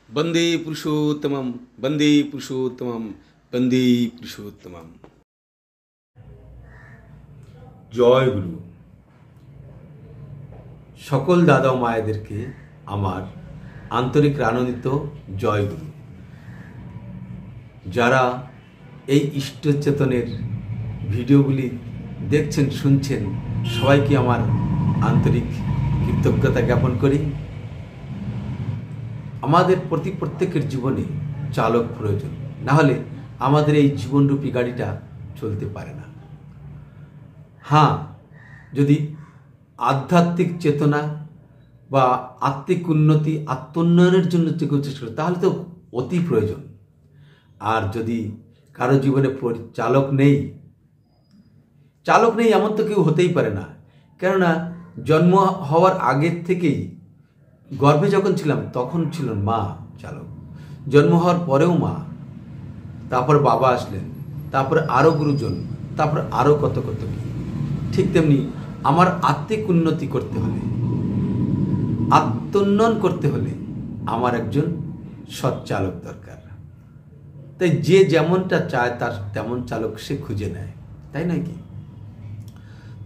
वंदे पुरुषोत्तमम वंदे पुरुषोत्तमम वंदे पुरुषोत्तमम। জয় গুরু। সকল দাদা ও মায়েদেরকে আমার আন্তরিক আনন্দিত জয় গুরু। যারা এই ইষ্টচেতনের ভিডিওগুলি দেখছেন শুনছেন সবাইকে আমার আন্তরিক কৃতজ্ঞতা জ্ঞাপন করি। আমাদের প্রত্যেকের জীবনে চালক প্রয়োজন, না হলে আমাদের এই জীবনরূপী গাড়িটা চলতে পারে না। হ্যাঁ, যদি আধ্যাত্মিক চেতনা বা আত্মিক উন্নতি আত্মোন্নয়নের জন্য চেষ্টা করে তাহলে তো অতি প্রয়োজন। আর যদি কারো জীবনে চালক নেই এমন তো কেউ হতেই পারে না। কেননা জন্ম হওয়ার আগের থেকেই গর্ভে যখন ছিলাম তখন ছিল মা চালক, জন্ম হওয়ার পরেও মা, তারপর বাবা আসলেন, তারপরে আরও গুরুজন, তারপর আরও কত কত কি। ঠিক তেমনি আমার আত্মিক উন্নতি করতে হলে, আত্মোন্নয়ন করতে হলে আমার একজন সৎ চালক দরকার। তাই যে যেমনটা চায় তার তেমন চালক সে খুঁজে নেয়, তাই নয় কি?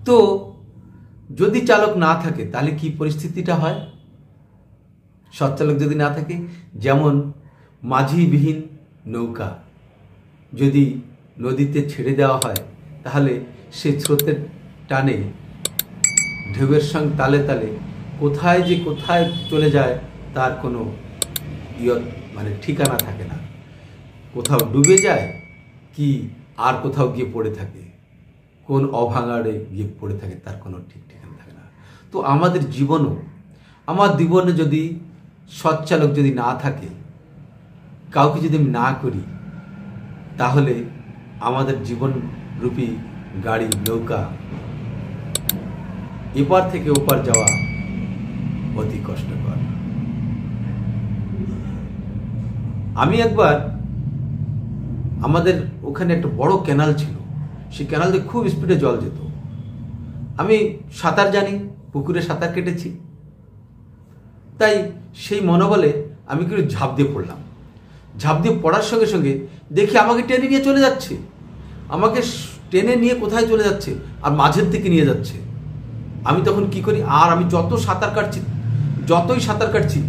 তো যদি চালক না থাকে তাহলে কি পরিস্থিতিটা হয়? সৎ চালক যদি না থাকে, যেমন মাঝিবিহীন নৌকা যদি নদীতে ছেড়ে দেওয়া হয় তাহলে সে স্রোতের টানে ঢেউয়ের সঙ্গে তালে তালে কোথায় চলে যায় তার কোনো ঠিকানা থাকে না। কোথাও ডুবে যায় কি আর কোথাও গিয়ে পড়ে থাকে, কোন অভাঙাড়ে গিয়ে পড়ে থাকে তার কোনো ঠিক ঠিকানা থাকে না। তো আমাদের জীবনে যদি সৎচালক যদি না থাকে, কাউকে যদি আমি না করি, তাহলে আমাদের জীবনরূপী গাড়ি নৌকা এপার থেকে ওপার যাওয়া অতি কষ্টকর। আমি একবার আমাদের ওখানে একটা বড় ক্যানাল ছিল, সেই ক্যানাল দিয়ে খুব স্পিডে জল যেত। আমি সাঁতার জানি, পুকুরে সাঁতার কেটেছি, তাই সেই মনোবলে আমি কিন্তু ঝাঁপ দিয়ে পড়লাম। ঝাঁপ দিয়ে পড়ার সঙ্গে সঙ্গে দেখি আমাকে টেনে নিয়ে চলে যাচ্ছে, আমাকে টেনে নিয়ে কোথায় চলে যাচ্ছে আর মাঝের দিকে নিয়ে যাচ্ছে। আমি তখন কি করি, আর আমি যতই সাঁতার কাটছি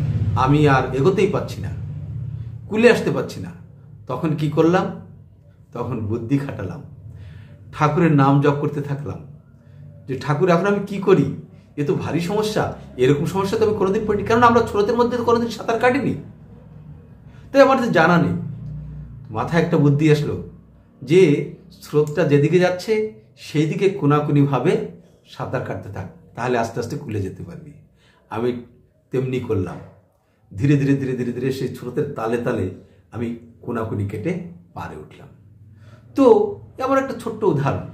আমি আর এগোতেই পারছি না, কুলে আসতে পারছি না। তখন কি করলাম, তখন বুদ্ধি খাটালাম, ঠাকুরের নাম জপ করতে থাকলাম যে ঠাকুর এখন আমি কি করি, এ তো ভারী সমস্যা, এরকম সমস্যা তো আমি কোনোদিন পড়িনি, কারণ আমরা স্রোতের মধ্যে কোনোদিন সাঁতার কাটিনি, তাই আমার তো জানা নেই। মাথায় একটা বুদ্ধি আসলো যে স্রোতটা যেদিকে যাচ্ছে সেই দিকে কোনাকুনিভাবে সাঁতার কাটতে থাক, তাহলে আস্তে আস্তে কুলে যেতে পারবি। আমি তেমনি করলাম, ধীরে ধীরে ধীরে ধীরে ধীরে সেই স্রোতের তালে তালে আমি কোনাকুনি কেটে পারে উঠলাম। তো এমন একটা ছোট্ট উদাহরণ।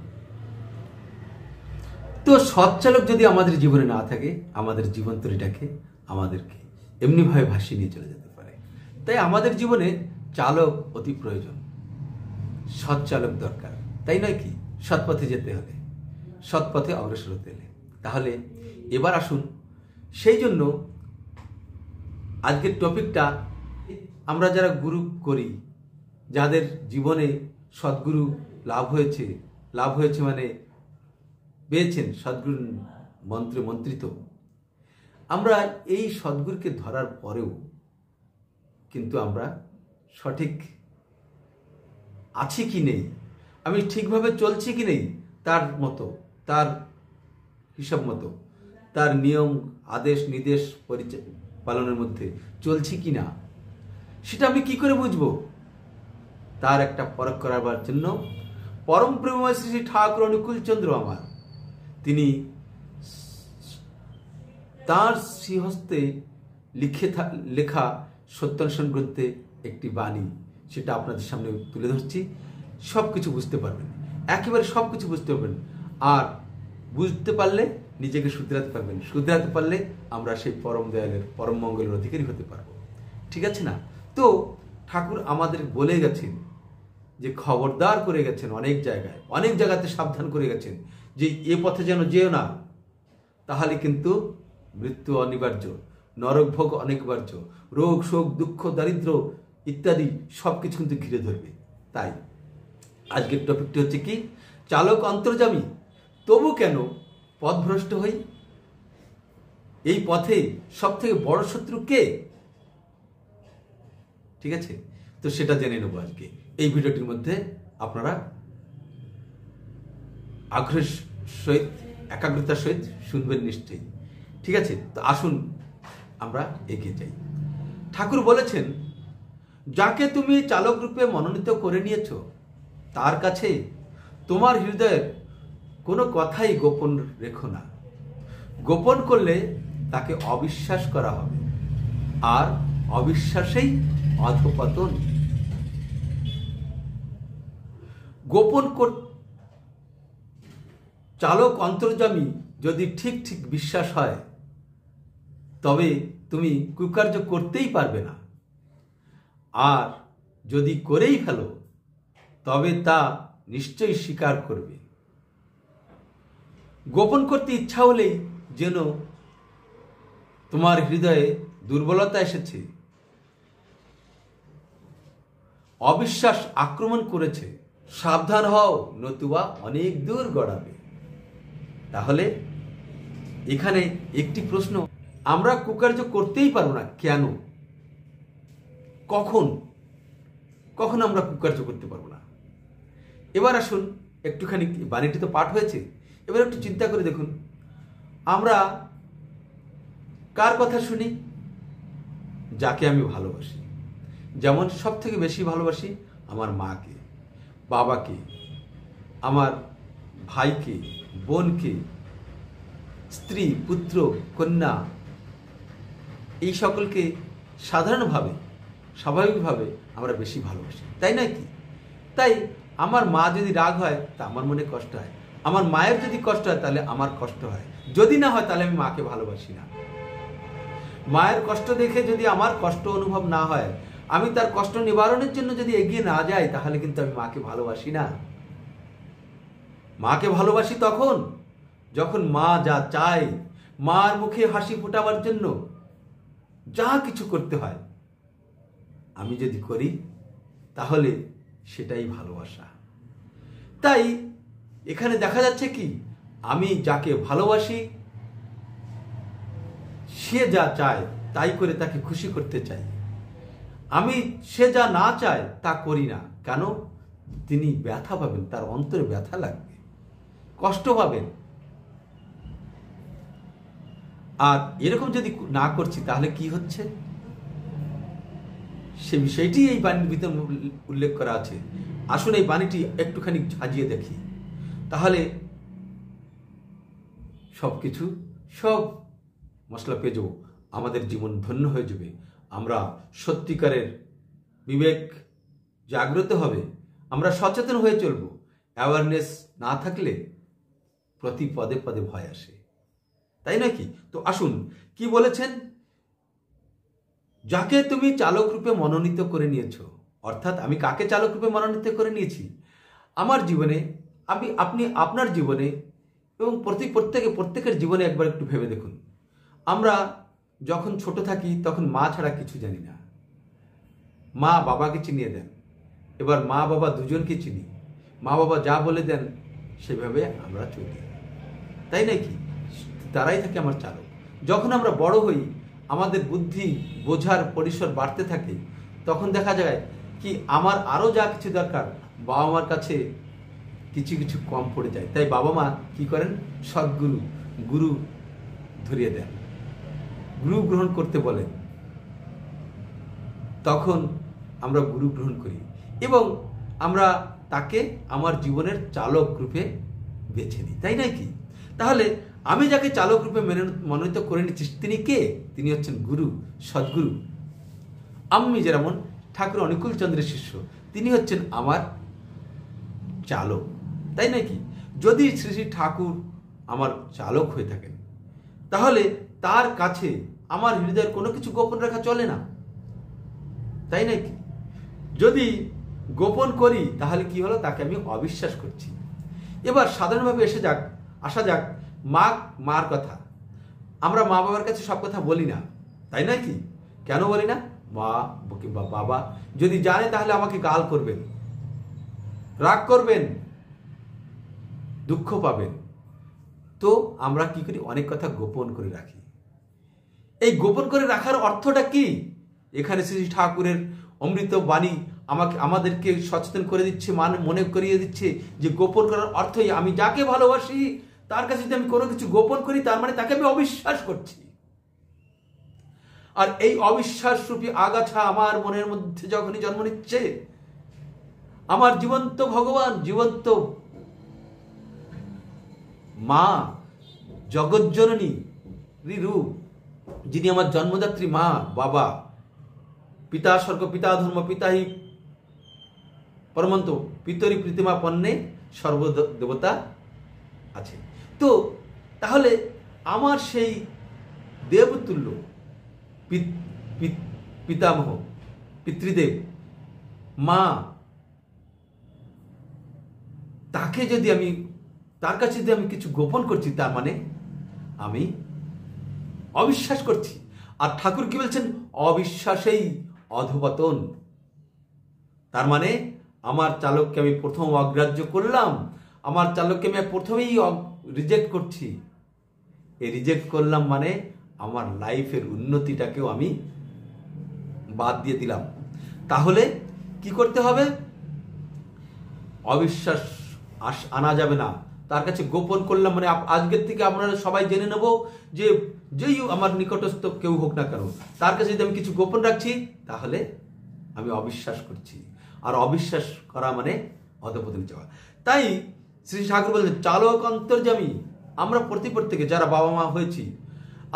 তো সৎচালক যদি আমাদের জীবনে না থাকে, আমাদের জীবনতরীটাকে আমাদেরকে এমনিভাবে ভাসিয়ে নিয়ে চলে যেতে পারে। তাই আমাদের জীবনে চালক অতি প্রয়োজন, সৎচালক দরকার, তাই নয় কি? সৎপথে যেতে হলে, সৎপথে অগ্রসর হতে হলে। তাহলে এবার আসুন, সেই জন্য আজকের টপিকটা, আমরা যারা গুরু করি, যাদের জীবনে সদ্গুরু লাভ হয়েছে মানে পেয়েছেন সদ্গুরু মন্ত্রে মন্ত্রিত, আমরা এই সদ্গুরুকে ধরার পরেও কিন্তু আমরা সঠিক আছি কি নেই, আমি ঠিকভাবে চলছি কি নেই, তার মতো, তার হিসাব মতো, তার নিয়ম আদেশ নির্দেশ পালনের মধ্যে চলছি কি না, সেটা আমি কি করে বুঝবো? তার একটা পরখ করাবার জন্য পরম প্রেমময় শ্রী ঠাকুর অনুকূলচন্দ্র আমার, তিনি তাঁর শ্রীহস্তে লেখা সত্যান্বেষণ গ্রন্থে একটি বাণী, সেটা আপনাদের সামনে তুলে ধরছি। সব কিছু বুঝতে পারবেন, একেবারে সব কিছু বুঝতে পারবেন। আর বুঝতে পারলে নিজেকে শুধরাতে পারবেন, শুধরাতে পারলে আমরা সেই পরম দয়ালের পরম মঙ্গলের অধিকারী হতে পারবো। ঠিক আছে না? তো ঠাকুর আমাদের বলে গেছেন যে, খবরদার করে গেছেন, অনেক জায়গাতে সাবধান করে গেছেন যে এ পথে যেন যেও না, তাহলে কিন্তু মৃত্যু অনিবার্য। নরকভোগ অনেকবার্য, রোগ শোক দুঃখ দারিদ্র ইত্যাদি সব কিছু কিন্তু ঘিরে ধরবে। তাই আজকের টপিকটি হচ্ছে কি, চালক অন্তর্যামী তবু কেন পথভ্রষ্ট হই। এই পথে সব থেকে বড় শত্রু কে? ঠিক আছে, তো সেটা জেনে নেব আজকে এই ভিডিওটির মধ্যে। আপনারা আগ্রহের সহিত একাগ্রতার সহিত শুনবেন নিশ্চয়ই। ঠিক আছে, তো আসুন আমরা এগিয়ে যাই। ঠাকুর বলেছেন, যাকে তুমি চালক রূপে মনোনীত করে নিয়েছ তার কাছে তোমার হৃদয়ের কোনো কথাই গোপন রেখো না। গোপন করলে তাকে অবিশ্বাস করা হবে, আর অবিশ্বাসেই অধঃপতন। গোপন চালক অন্তর্যামী যদি ঠিক ঠিক বিশ্বাস হয়, তবে তুমি কুকার্য করতেই পারবে না। আর যদি করেই ফেলো, তবে তা নিশ্চয়ই স্বীকার করবে। গোপন করতে ইচ্ছা হলেই যেন তোমার হৃদয়ে দুর্বলতা এসেছে, অবিশ্বাস আক্রমণ করেছে, সাবধান হও, নতুবা অনেক দূর গড়াবে। তাহলে এখানে একটি প্রশ্ন, আমরা কুকার্য করতেই পারবো না কেন? কখন আমরা কুকার্য করতে পারবো না? এবার আসুন একটুখানি, বাণীটি তো পাঠ হয়েছে, এবার একটু চিন্তা করে দেখুন, আমরা কার কথা শুনি? যাকে আমি ভালোবাসি। যেমন সব থেকে বেশি ভালোবাসি আমার মাকে, বাবাকে, আমার ভাইকে, বোনকে, স্ত্রী, পুত্র, কন্যা, এই সকলকে সাধারণভাবে স্বাভাবিকভাবে আমরা বেশি ভালোবাসি, তাই নয় কি? তাই আমার মা যদি রাগ হয় তা আমার মনে কষ্ট হয়, আমার মায়ের যদি কষ্ট হয় তাহলে আমার কষ্ট হয়, যদি না হয় তাহলে আমি মাকে ভালোবাসি না। মায়ের কষ্ট দেখে যদি আমার কষ্ট অনুভব না হয়, আমি তার কষ্ট নিবারণের জন্য যদি এগিয়ে না যাই, তাহলে কিন্তু আমি মাকে ভালোবাসি না। মাকে ভালোবাসি তখন যখন মা যা চায়, মার মুখে হাসি ফোটাবার জন্য যা কিছু করতে হয় আমি যদি করি, তাহলে সেটাই ভালোবাসা। তাই এখানে দেখা যাচ্ছে কি, আমি যাকে ভালোবাসি সে যা চায় তাই করে তাকে খুশি করতে চাই। আমি সে যা না চায় তা করি না। কেন? তিনি ব্যথা পাবেন, তার অন্তরে ব্যথা লাগবে, কষ্ট পাবেন। আর এরকম যদি না করছি তাহলে কি হচ্ছে, সে বিষয়টি এই বাণীর ভিতরে উল্লেখ করা আছে। আসুন এই বাণীটি একটুখানি সাজিয়ে দেখি, তাহলে সবকিছু সব মশলা পেয়ে যাবো, আমাদের জীবন ধন্য হয়ে যাবে। আমরা সত্যিকারের বিবেক জাগ্রত হবে, আমরা সচেতন হয়ে চলব। অ্যাওয়ারনেস না থাকলে প্রতি পদে পদে ভয় আসে, তাই নাকি? তো আসুন কি বলেছেন, যাকে তুমি চালক রূপে মনোনীত করে নিয়েছো। অর্থাৎ আমি কাকে চালক রূপে মনোনীত করে নিয়েছি? আমার জীবনে, আপনি আপনার জীবনে এবং প্রত্যেকের জীবনে একবার একটু ভেবে দেখুন। আমরা যখন ছোট থাকি তখন মা ছাড়া কিছু জানি না। মা বাবাকে চিনিয়ে দেন, এবার মা বাবা দুজনকে চিনি, মা বাবা যা বলে দেন সেভাবে আমরা চলি, তাই নাকি? তারাই থাকে আমার চালক। যখন আমরা বড় হই, আমাদের বুদ্ধি বোঝার পরিসর বাড়তে থাকে, তখন দেখা যায় কি আমার আরও যা কিছু দরকার বাবা মার কাছে কিছু কিছু কম পড়ে যায়। তাই বাবা মা কি করেন, গুরু ধরিয়ে দেন, গুরু গ্রহণ করতে বলেন। তখন আমরা গুরু গ্রহণ করি এবং আমরা তাকে আমার জীবনের চালক রূপে বেছে নিই, তাই নয় কি? তাহলে আমি যাকে চালক রূপে মনোনীত করে নিচ্ছি তিনি কে? তিনি হচ্ছেন গুরু, সদ্গুরু। আমি যেমন ঠাকুর অনুকূল চন্দ্রের শিষ্য, তিনি হচ্ছেন আমার চালক, তাই নাকি? যদি শ্রী শ্রী ঠাকুর আমার চালক হয়ে থাকেন, তাহলে তার কাছে আমার হৃদয়ের কোনো কিছু গোপন রাখা চলে না, তাই নাকি? যদি গোপন করি তাহলে কি হলো, তাকে আমি অবিশ্বাস করছি। এবার সাধারণভাবে আসা যাক মার কথা। আমরা মা বাবার কাছে সব কথা বলি না, তাই নয় কি? কেন বলি না? মা কিংবা বাবা যদি জানে তাহলে আমাকে গাল করবেন, রাগ করবেন, দুঃখ পাবেন। তো আমরা কি করি? অনেক কথা গোপন করে রাখি। এই গোপন করে রাখার অর্থটা কি? এখানে শ্রী ঠাকুরের অমৃত বাণী আমাদেরকে সচেতন করে দিচ্ছে, মনে করিয়ে দিচ্ছে যে গোপন করার অর্থই আমি যাকে ভালোবাসি তার কাছে যদি আমি কোনো কিছু গোপন করি তার মানে তাকে আমি অবিশ্বাস করছি। আর এই অবিশ্বাস রূপী আগাছা আমার মনের মধ্যে যখনই জন্ম নিচ্ছে, আমার জীবন্ত ভগবান, জীবন্ত মা, জগজ্জননী রূপ, যিনি আমার জন্মদাত্রী মা, বাবা, পিতা স্বর্গ, পিতা ধর্ম, পিতা হি পরমন্ত, পিতরি প্রীতিমা পণ্যে সর্বদেবতা আছে। তো তাহলে আমার সেই দেবতুল্য পিতামহ, পিতৃদেব, মা, তাকে যদি আমি, তার কাছে যদি আমি কিছু গোপন করছি তার মানে আমি অবিশ্বাস করছি। আর ঠাকুর কি বলছেন? অবিশ্বাসেই অধপতন। তার মানে আমার চালককে আমি প্রথম অগ্রাহ্য করলাম, আমার চালককে আমি প্রথমেই রিজেক্ট করছি। এই রিজেক্ট করলাম মানে আমার লাইফের উন্নতিটাকেও আমি বাদ দিয়ে দিলাম। তাহলে কি করতে হবে? অবিশ্বাস আনা যাবে না। তার কাছে গোপন করলাম মানে আজকের থেকে আপনারা সবাই জেনে নেব যে যেই আমার নিকটস্থ কেউ হোক না কেন, তার কাছে যদি আমি কিছু গোপন রাখছি তাহলে আমি অবিশ্বাস করছি। আর অবিশ্বাস করা মানে অধপতন যাওয়া। তাই শ্রী ঠাকুর বলছেন চালক অন্তর্যামী। আমরা প্রত্যেকে যারা বাবা মা হয়েছি,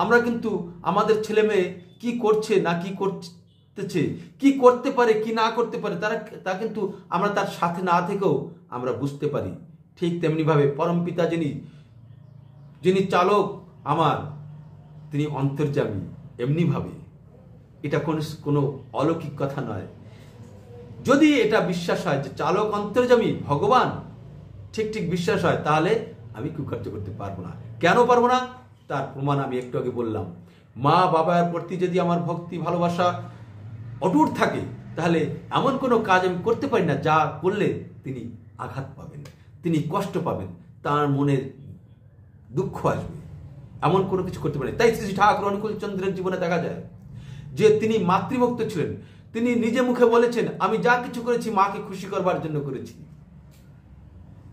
আমরা কিন্তু আমাদের ছেলে মেয়ে কি করছে না কি করতেছে, কি করতে পারে কি না করতে পারে, তা কিন্তু আমরা তার সাথে না থেকেও আমরা বুঝতে পারি। ঠিক তেমনিভাবে পরমপিতা যিনি চালক আমার, তিনি অন্তর্যামী। এমনিভাবে এটা কোনো অলৌকিক কথা নয়। যদি এটা বিশ্বাস হয় যে চালক অন্তর্যামী ভগবান, ঠিক বিশ্বাস হয়, তাহলে আমি কুকার্য করতে পারবো না। কেন পারবো না? তার প্রমাণ আমি একটু আগে বললাম। মা বাবার প্রতি যদি আমার ভক্তি ভালোবাসা অটুট থাকে, তাহলে এমন কোনো কাজ আমি করতে পারি না যা করলে তিনি আঘাত পাবেন, তিনি কষ্ট পাবেন, তার মনে দুঃখ আসবে, এমন কোনো কিছু করতে পারে। তাই শ্রী ঠাকুর অনুকূল চন্দ্রের জীবনে দেখা যায় যে তিনি মাতৃভক্ত ছিলেন। তিনি নিজে মুখে বলেছেন, আমি যা কিছু করেছি মাকে খুশি করবার জন্য করেছি।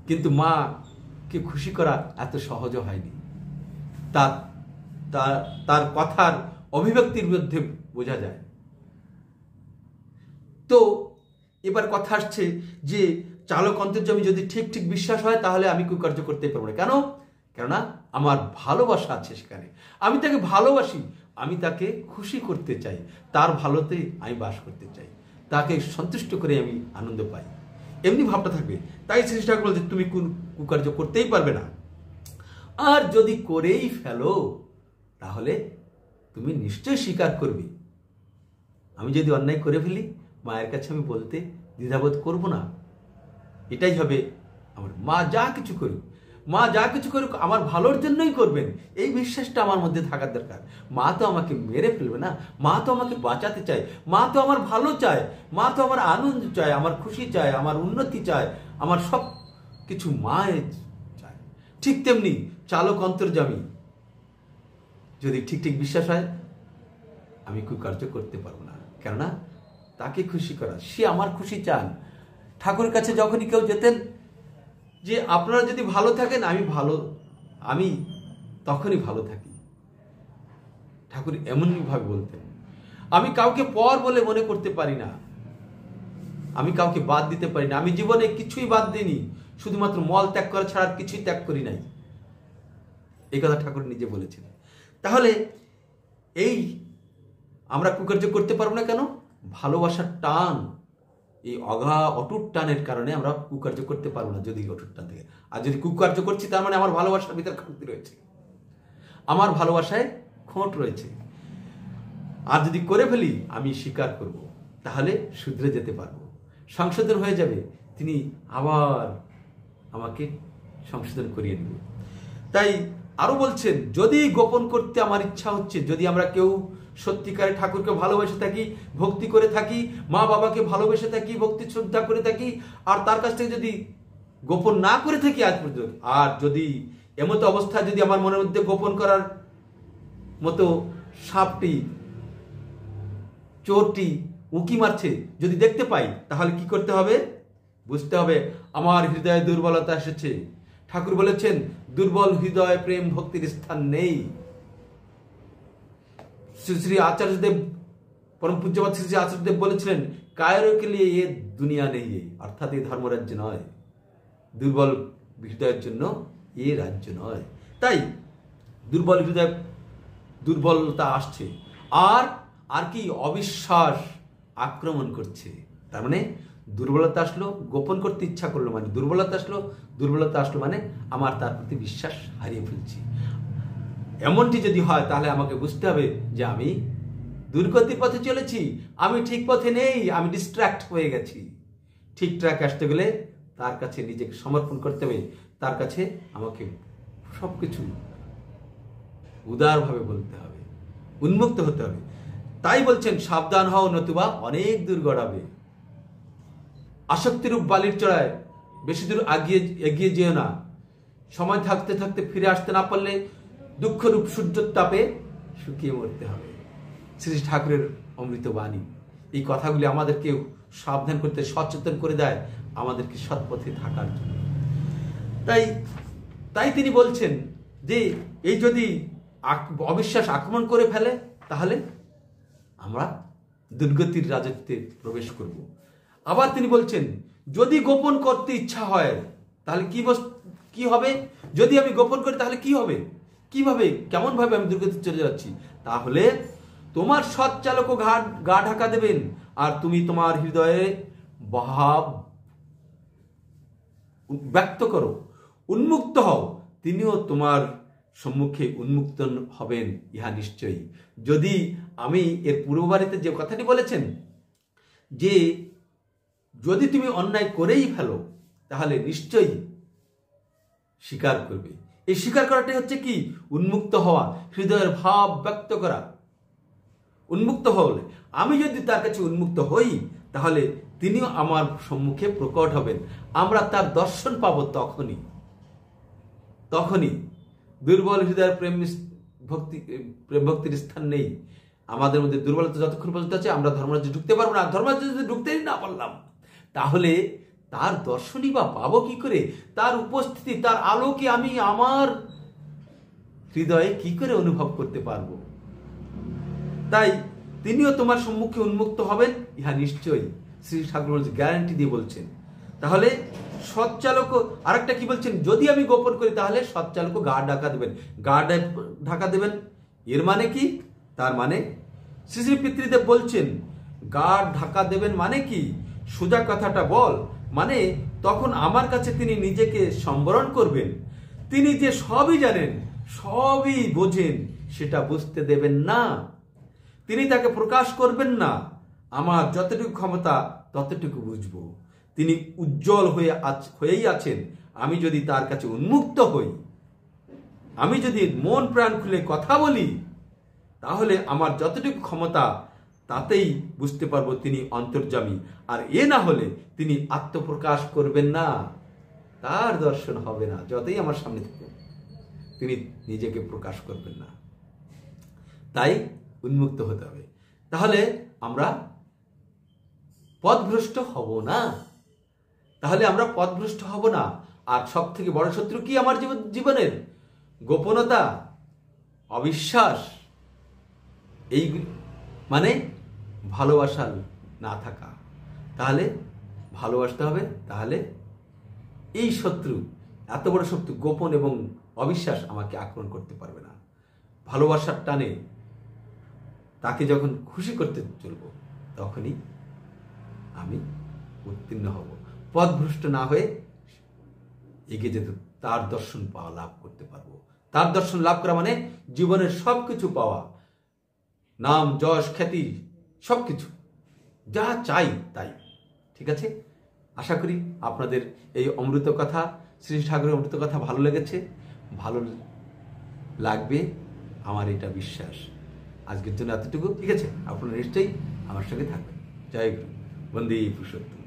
কিন্তু মাকে খুশি করা এত সহজ হয়নি। তার কথার অভিব্যক্তির মধ্যে বোঝা যায়। তো এবার কথা আসছে যে চালক অন্তর্যামী যদি ঠিক বিশ্বাস হয় তাহলে আমি কুকার্য করতে পারবো না। কেন? কেননা আমার ভালোবাসা আছে সেখানে। আমি তাকে ভালোবাসি, আমি তাকে খুশি করতে চাই, তার ভালোতে আমি বাস করতে চাই, তাকে সন্তুষ্ট করে আমি আনন্দ পাই, এমনি ভাবটা থাকবে। তাই শ্রী ঠাকুর বলছে তুমি কুকার্য করতেই পারবে না। আর যদি করেই ফেলো তাহলে তুমি নিশ্চয় স্বীকার করবে। আমি যদি অন্যায় করে ফেলি, মায়ের কাছে আমি বলতে দ্বিধাবোধ করব না। এটাই হবে আমার মা যা কিছু করুক আমার ভালোর জন্যই করবেন, এই বিশ্বাসটা আমার মধ্যে থাকার দরকার। মা তো আমাকে মেরে ফেলবে না, মা তো আমাকে বাঁচাতে চায়, মা তো আমার ভালো চায়, মা তো আমার আনন্দ চায়, আমার খুশি চায়, আমার উন্নতি চায়, আমার সব কিছু মায়ের চায়। ঠিক তেমনি চালক অন্তর্যামী যদি ঠিক বিশ্বাস হয়, আমি কুকার্য করতে পারবো না। কেননা তাকে খুশি করা, সে আমার খুশি চান। ঠাকুরের কাছে যখনই কেউ যেতেন যে আপনারা যদি ভালো থাকেন আমি তখনই ভালো থাকি, ঠাকুর এমনভাবে বলতেন। আমি কাউকে পর বলে মনে করতে পারি না, আমি কাউকে বাদ দিতে পারি না। আমি জীবনে কিছুই বাদ দিইনি, শুধুমাত্র মল ত্যাগ করা ছাড়া কিছুই ত্যাগ করি নাই, এই কথা ঠাকুর নিজে বলেছেন। তাহলে এই আমরা কুকার্য করতে পারবো না কেন? ভালোবাসার টান, এই অটুট টানের কারণে আমরা কুকার্য করতে পারবো না। যদি অটুট টান থেকে, আর যদি কুকার্য করছি তার মানে আমার ভালোবাসার ভিতরে খামতি রয়েছে, আমার ভালোবাসায় খোঁট রয়েছে। আর যদি করে ফেলি, আমি স্বীকার করব, তাহলে শুধরে যেতে পারবো, সংশোধন হয়ে যাবে, তিনি আবার আমাকে সংশোধন করিয়ে নেবে। তাই আরো বলছেন, যদি গোপন করতে আমার ইচ্ছা হচ্ছে, যদি আমরা কেউ সত্যিকারে ঠাকুরকে ভালোবেসে থাকি, ভক্তি করে থাকি, মা বাবাকে ভালোবেসে থাকি, ভক্তি শ্রদ্ধা করে থাকি, আর তার কাছ থেকে যদি গোপন না করে থাকি আজ পর্যন্ত, আর যদি এমতো অবস্থা যদি আমার মনের মধ্যে গোপন করার মতো সাপটি, চোরটি উঁকি মারছে যদি দেখতে পাই, তাহলে কি করতে হবে? বুঝতে হবে আমার হৃদয়ে দুর্বলতা এসেছে। ঠাকুর বলেছেন দুর্বল হৃদয়ে প্রেম ভক্তির স্থান নেই। শ্রী শ্রী আচার্যদেব, পরম পূজ্যপাদ শ্রী শ্রী আচার্যদেব বলেছিলেন কায়রো কে লিয়ে এ দুনিয়া নেই, অর্থাৎ এই ধর্মরাজ্য নয়, দুর্বল হৃদয়ের জন্য এ রাজ্য নয়। তাই দুর্বল হৃদয়, দুর্বলতা আসছে, আর কি অবিশ্বাস আক্রমণ করছে। তার মানে দুর্বলতা আসলো, গোপন করতে ইচ্ছা করলো মানে দুর্বলতা আসলো মানে আমার তার প্রতি বিশ্বাস হারিয়ে ফেলছি। এমনটি যদি হয় তাহলে আমাকে বুঝতে হবে যে আমি দুর্গতির পথে চলেছি, আমি ঠিক পথে নেই, আমি ডিস্ট্র্যাক্ট হয়ে গেছি। ঠিক ট্র্যাক আসতে গেলে তার কাছে নিজেকে সমর্পণ করতে হবে, তার কাছে আমাকে সবকিছু উদারভাবে বলতে হবে, উন্মুক্ত হতে হবে। তাই বলছেন সাবধান হও নতুবা অনেক দূর গড়াবে। আসক্তিরূপ বালির চড়ায় বেশি দূর এগিয়ে যেও না। সময় থাকতে থাকতে ফিরে আসতে না পারলে দুঃখরূপ সূর্যের তাপে শুকিয়ে মরতে হবে। শ্রী ঠাকুরের অমৃত বাণী এই কথাগুলি আমাদেরকে সাবধান করতে, সচেতন করে দেয় আমাদেরকে সৎপথে থাকার জন্য। তাই তিনি বলছেন যে এই যদি অবিশ্বাস আক্রমণ করে ফেলে তাহলে আমরা দুর্গতির রাজত্বে প্রবেশ করব। আবার তিনি বলছেন যদি গোপন করতে ইচ্ছা হয় তাহলে কি হবে? যদি আমি গোপন করি তাহলে কি হবে? কিভাবে, কেমন ভাবে আমি দুর্গতিতে চলে যাচ্ছি? তাহলে তোমার সৎ চালকও গা ঢাকা দেবেন, আর তুমি তোমার হৃদয়ে ভাব ব্যক্ত করো, উন্মুক্ত হও, তিনিও তোমার সম্মুখে উন্মুক্ত হবেন, ইহা নিশ্চয়ই। যদি আমি এর পূর্ববারিতে যে কথাটি বলেছেন যে যদি তুমি অন্যায় করেই ফেলো তাহলে নিশ্চয়ই স্বীকার করবে। এই স্বীকার করাটাই হচ্ছে কি? উন্মুক্ত হওয়া, হৃদয়ের ভাব ব্যক্ত করা। উন্মুক্ত হলে আমি যদি তার কাছে উন্মুক্ত হই তাহলে তিনিও আমার সম্মুখে প্রকট হবেন, আমরা তার দর্শন পাবো। তখনই দুর্বল হৃদয়ের প্রেম ভক্তির স্থান নেই। আমাদের মধ্যে দুর্বলতা যতক্ষণ পর্যন্ত আছে আমরা ধর্মরাজ্যে ঢুকতে পারবো না। ধর্মরাজ্যে যদি ঢুকতেই না পারলাম তাহলে তার দর্শনই বা পাবো কি করে? তার উপস্থিতি, তার আলোকে আমি আমার হৃদয়ে কি করে অনুভব করতে পারবো? তাই তিনিও তোমার সম্মুখে উন্মুক্ত হবেন, ইহা নিশ্চয়ই। শ্রী ঠাকুর বলছেন, গ্যারান্টি দিয়ে বলছেন। তাহলে সৎচালক আরেকটা কি বলছেন? যদি আমি গোপন করি তাহলে সৎচালক গা ঢাকা দেবেন। ঢাকা দেবেন এর মানে কি? তার মানে শ্রী শ্রী পিতৃদেব বলছেন গা ঢাকা দেবেন মানে কি? সোজা কথাটা বল মানে তখন আমার কাছে তিনি নিজেকে সম্বরণ করবেন। তিনি যে সবই জানেন, সবই বোঝেন, সেটা বুঝতে দেবেন না। তিনি তাকে প্রকাশ করবেন না। আমার যতটুকু ক্ষমতা ততটুকু বুঝবো। তিনি উজ্জ্বল হয়েই আছেন। আমি যদি তার কাছে উন্মুক্ত হই, আমি যদি মন প্রাণ খুলে কথা বলি, তাহলে আমার যতটুকু ক্ষমতা তাতেই বুঝতে পারবো তিনি অন্তর্যামী। আর এ না হলে তিনি আত্মপ্রকাশ করবেন না, তার দর্শন হবে না। যতই আমার সামনে থেকে তিনি নিজেকে প্রকাশ করবেন না। তাই উন্মুক্ত হতে হবে। তাহলে আমরা পথভ্রষ্ট হব না। আর সব থেকে বড় শত্রু কি আমার জীবনের? গোপনতা, অবিশ্বাস, এই মানে ভালোবাসা না থাকা। তাহলে ভালোবাসতে হবে। তাহলে এই শত্রু, এত বড় শত্রু গোপন এবং অবিশ্বাস আমাকে আক্রমণ করতে পারবে না। ভালোবাসার টানে তাকে যখন খুশি করতে চলবো তখনই আমি উত্তীর্ণ হব। পথভ্রষ্ট না হয়ে এগিয়ে যেতে তার দর্শন লাভ করতে পারবো। তার দর্শন লাভ করা মানে জীবনের সবকিছু পাওয়া, নাম যশ খ্যাতি সবকিছু, যা চাই তাই। ঠিক আছে, আশা করি আপনাদের এই অমৃত কথা, শ্রী ঠাকুরের অমৃত কথা ভালো লেগেছে, ভালো লাগবে আমার এটা বিশ্বাস। আজকের জন্য এতটুকু, ঠিক আছে? আপনারা নিশ্চয়ই আমার সঙ্গে থাকবেন। জয় গুরু, বন্দে পুরুষোত্তম।